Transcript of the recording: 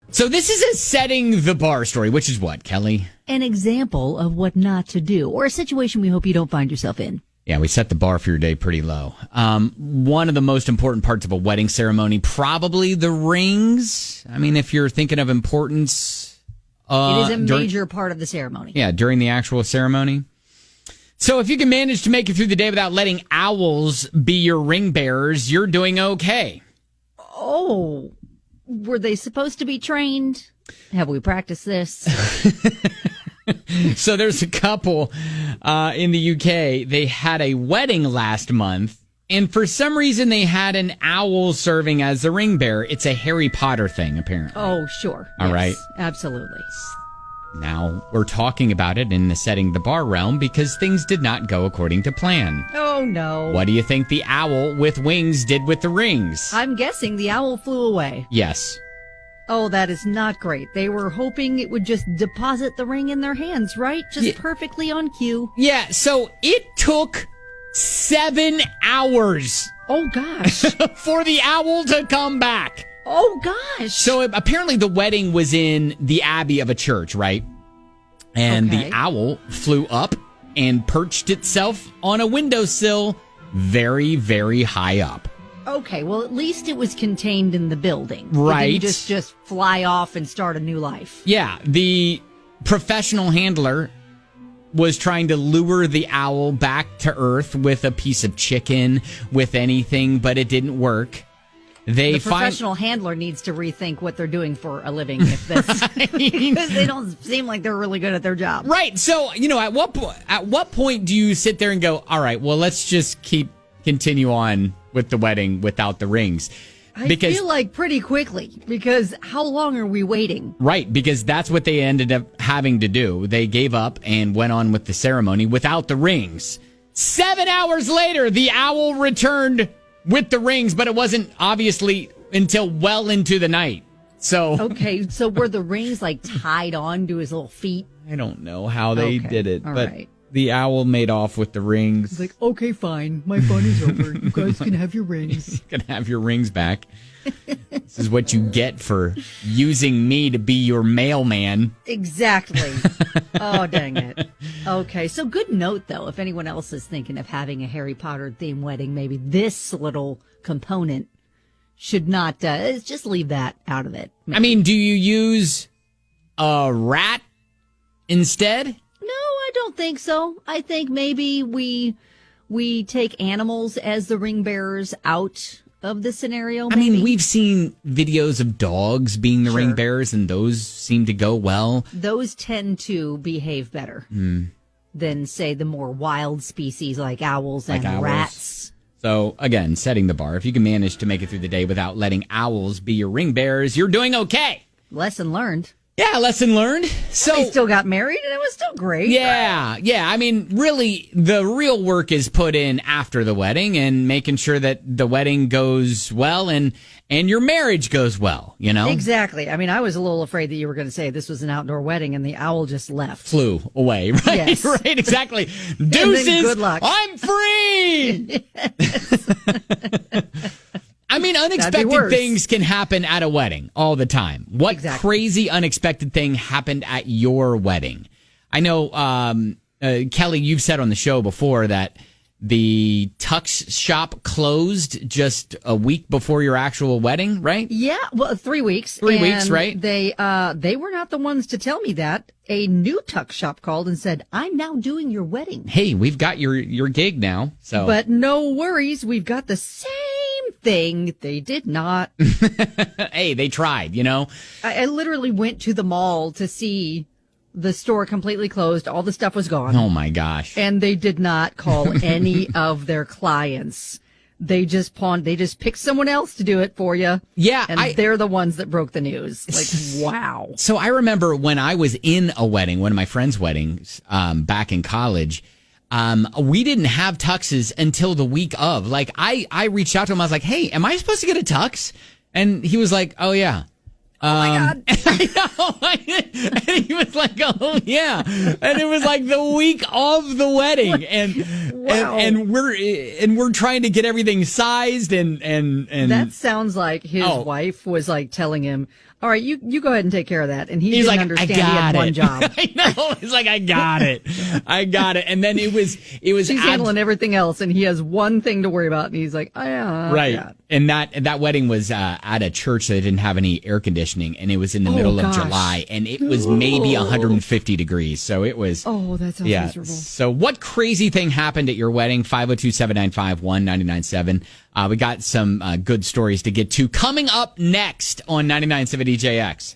So this is a setting the bar story, which is what, Kelly? An example of what not to do, or a situation we hope you don't find yourself in. Yeah, we set the bar for your day pretty low. One of the most important parts of a wedding ceremony, probably the rings. I mean, if you're thinking of importance. It is a major part of the ceremony. Yeah, during the actual ceremony. So if you can manage to make it through the day without letting owls be your ring bearers, you're doing okay. Oh, were they supposed to be trained? Have we practiced this? So there's a couple in the UK. They had a wedding last month, and for some reason they had an owl serving as the ring bearer. It's a Harry Potter thing, apparently. Oh, sure. All right. Absolutely. Now we're talking about it in the setting the bar realm because things did not go according to plan. Oh, no. What do you think the owl with wings did with the rings? I'm guessing the owl flew away. Yes. Oh, that is not great. They were hoping it would just deposit the ring in their hands, right? Just perfectly on cue. Yeah, so it took 7 hours. Oh, gosh. For the owl to come back. Oh, gosh. So apparently the wedding was in the abbey of a church, right? And the owl flew up and perched itself on a windowsill very, very high up. Okay, well, at least it was contained in the building. Right. It didn't just fly off and start a new life. Yeah, the professional handler was trying to lure the owl back to earth with a piece of chicken, with anything, but it didn't work. The professional handler needs to rethink what they're doing for a living if this, because they don't seem like they're really good at their job. Right. So, at what point do you sit there and go, all right, well, let's just continue on with the wedding without the rings? I feel like pretty quickly, because how long are we waiting? Right, because that's what they ended up having to do. They gave up and went on with the ceremony without the rings. 7 hours later, the owl returned with the rings, but it wasn't obviously until well into the night. So okay, so were the rings like tied on to his little feet? I don't know how they did it, all but right. The owl made off with the rings. He's like, okay, fine. My fun is over. You guys can have your rings. You can have your rings back. This is what you get for using me to be your mailman. Exactly. Oh, dang it. Okay, so good note, though. If anyone else is thinking of having a Harry Potter-themed wedding, maybe this little component should not, just leave that out of it. Maybe. I mean, do you use a rat instead? No, I don't think so. I think maybe we take animals as the ring bearers out of the scenario. Maybe. I mean, we've seen videos of dogs being the ring bearers, and those seem to go well. Those tend to behave better than, say, the more wild species like owls and rats. So, again, setting the bar. If you can manage to make it through the day without letting owls be your ring bearers, you're doing okay. Lesson learned. Yeah, lesson learned. So they still got married, and it was still great. Yeah. I mean, really, the real work is put in after the wedding and making sure that the wedding goes well and your marriage goes well, Exactly. I mean, I was a little afraid that you were going to say this was an outdoor wedding, and the owl just left. Flew away, right? Yes. Right, exactly. Deuces, good luck. I'm free! I mean, unexpected things can happen at a wedding all the time. What crazy unexpected thing happened at your wedding? I know, Kelly, you've said on the show before that the tux shop closed just a week before your actual wedding, right? Yeah, well, 3 weeks. 3 weeks, right? They were not the ones to tell me that. A new tux shop called and said, I'm now doing your wedding. Hey, we've got your gig now. So, but no worries, we've got the same thing. They did not. Hey, they tried, I literally went to the mall to see the store completely closed. All the stuff was gone. Oh, my gosh. And they did not call any of their clients. They just picked someone else to do it for you. Yeah. And they're the ones that broke the news. Like, wow. So I remember when I was in a wedding, one of my friends' weddings, back in college, we didn't have tuxes until the week of. Like, I reached out to him. I was like, hey, am I supposed to get a tux? And he was like, oh, yeah. Oh my God. And he was like, oh yeah. And it was like the week of the wedding. And wow. and we're trying to get everything sized and that sounds like his wife was like telling him, all right, you go ahead and take care of that. And he's like, understand he had one job. I know. He's like, I got it. And then it was. She's handling everything else, and he has one thing to worry about. And he's like, oh, yeah. Right. Yeah. And that wedding was at a church that didn't have any air conditioning, and it was in the middle of July, and it was maybe 150 degrees. So it was. Oh, that sounds miserable. So what crazy thing happened at your wedding? 502-795-1997. We got some good stories to get to coming up next on 99.7 DJX.